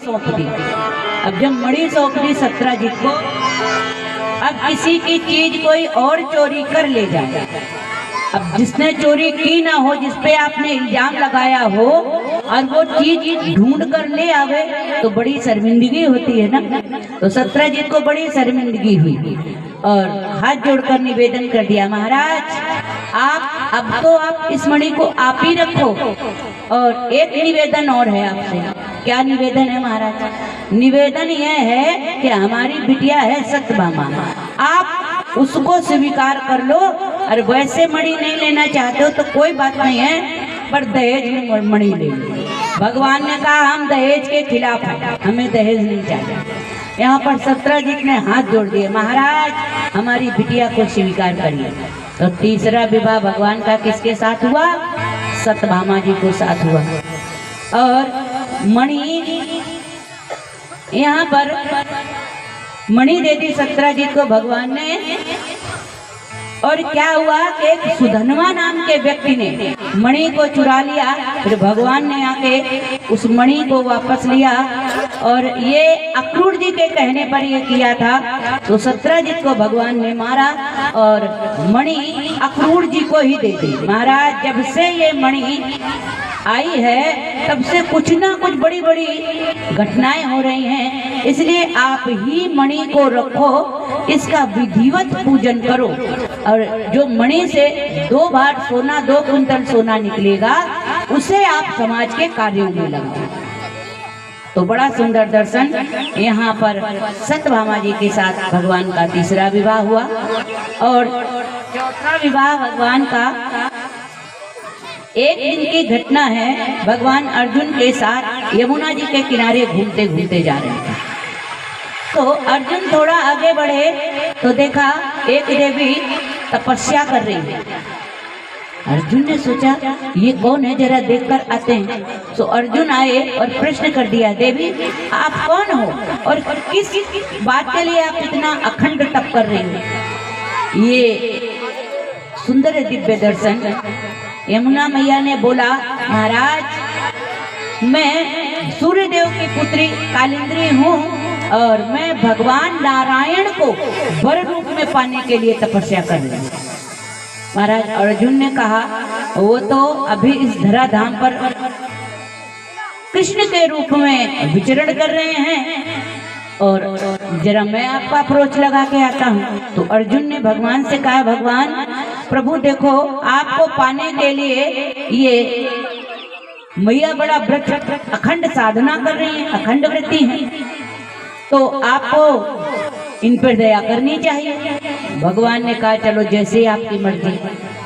सौंप दी। अब जब मणि सौंप दी सत्राजित को, अब किसी की चीज कोई और चोरी कर ले जाए, अब जिसने चोरी की ना हो, जिसपे आपने इल्जाम लगाया हो, और वो चीज ढूंढ कर ले आवे तो बड़ी शर्मिंदगी होती है ना। तो सत्राजित को बड़ी शर्मिंदगी हुई और हाथ जोड़कर निवेदन कर दिया, महाराज आप अब तो आप इस मणि को आप ही रखो, और एक निवेदन और है आपसे। क्या निवेदन है महाराज? निवेदन यह है कि हमारी बिटिया है सत्यभामा, आप उसको स्वीकार कर लो, और वैसे मणि नहीं लेना चाहते हो तो कोई बात नहीं है, पर दहेज में मणि ले लो। भगवान ने कहा हम दहेज के खिलाफ हैं, हमें दहेज नहीं चाहिए। यहाँ पर सत्राजित ने हाथ जोड़ दिए, महाराज हमारी बिटिया को स्वीकार करिए। तो तीसरा विवाह भगवान का किसके साथ हुआ? सत्यभामा जी को साथ हुआ। और मणि, यहाँ पर मणि दे दी सत्राजित को भगवान ने। और क्या हुआ कि एक सुधनवा नाम के व्यक्ति ने मणि को चुरा लिया, फिर भगवान ने आके उस मणि को वापस लिया, और ये अक्रूर जी के कहने पर ये किया था। तो सत्राजित को भगवान ने मारा और मणि अक्रूर जी को ही दे दी। महाराज जब से ये मणि आई है तब से कुछ ना कुछ बड़ी बड़ी घटनाएं हो रही हैं, इसलिए आप ही मणि को रखो, इसका विधिवत पूजन करो, और जो मणि से 2 बार सोना, 2 कुंतल सोना निकलेगा, उसे आप समाज के कार्यों में लगाओ। तो बड़ा सुंदर दर्शन यहाँ पर सत्यभामा जी के साथ भगवान का तीसरा विवाह हुआ। और चौथा विवाह भगवान का एक दिन की घटना है। भगवान अर्जुन के साथ यमुना जी के किनारे घूमते घूमते जा रहे थे। तो अर्जुन थोड़ा आगे बढ़े तो देखा एक देवी तपस्या कर रही है। अर्जुन ने सोचा ये कौन है, जरा देखकर आते हैं। तो अर्जुन आए और प्रश्न कर दिया, देवी आप कौन हो और किस बात के लिए आप इतना अखंड तप कर रही हो? ये सुंदर दिव्य दर्शन। यमुना मैया ने बोला, महाराज मैं सूर्यदेव की पुत्री कालिंद्री हूँ, और मैं भगवान नारायण को वर रूप में पाने के लिए तपस्या कर रही हूँ। महाराज अर्जुन ने कहा वो तो अभी इस धराधाम पर कृष्ण के रूप में विचरण कर रहे हैं, और जरा मैं आपका अप्रोच लगा के आता हूँ। तो अर्जुन ने भगवान से कहा, भगवान प्रभु देखो आपको पाने के लिए ये मैया बड़ा व्रत अखंड साधना कर रही है, अखंड व्रती है, तो आपको इन पर दया करनी चाहिए। भगवान ने कहा चलो जैसे आपकी मर्जी।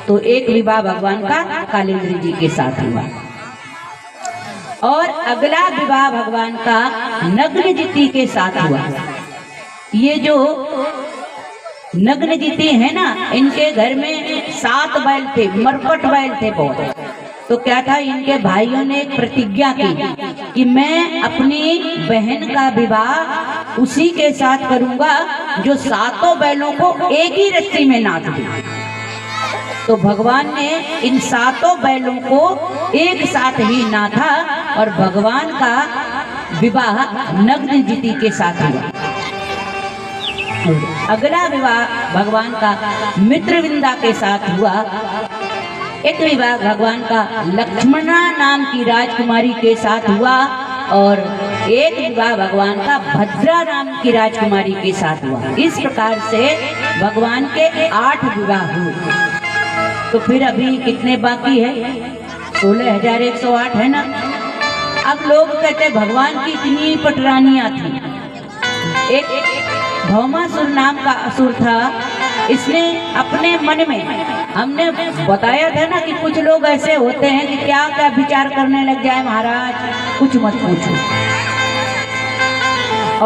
तो एक विवाह भगवान का कालिंद्री जी के साथ हुआ, और अगला विवाह भगवान का नग्नजिती के साथ हुआ। ये जो नग्नजिती है ना, इनके घर में 7 बैल थे, मरकट बैल थे बहुत। तो क्या था, इनके भाइयों ने एक प्रतिज्ञा की कि मैं अपनी बहन का विवाह उसी के साथ करूंगा जो 7 बैलों को एक ही रस्सी में नाथ दे। तो भगवान ने इन 7 बैलों को एक साथ ही नाथा, और भगवान का विवाह नग्नजिती के साथ हुआ। अगला विवाह भगवान का मित्रविंदा के साथ हुआ। एक विवाह भगवान का लक्ष्मणा नाम की राजकुमारी के साथ हुआ, और एक विवाह भगवान का भद्रा नाम की राजकुमारी के साथ हुआ। इस प्रकार से भगवान के 8 विवाह हुए। तो फिर अभी कितने बाकी है? 16,108 है ना। अब लोग कहते भगवान की इतनी पटरानियां थी। एक भौमासुर नाम का असुर था, इसने अपने मन में, हमने बताया था ना कि कुछ लोग ऐसे होते हैं कि क्या क्या विचार करने लग जाए, महाराज कुछ मत पूछो।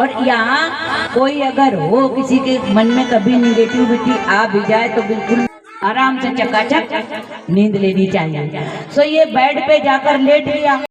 और यहाँ कोई अगर हो किसी के मन में कभी निगेटिविटी आ भी जाए तो बिल्कुल आराम से चकाचक नींद लेनी चाहिए। सो ये बेड पे जाकर लेट गया।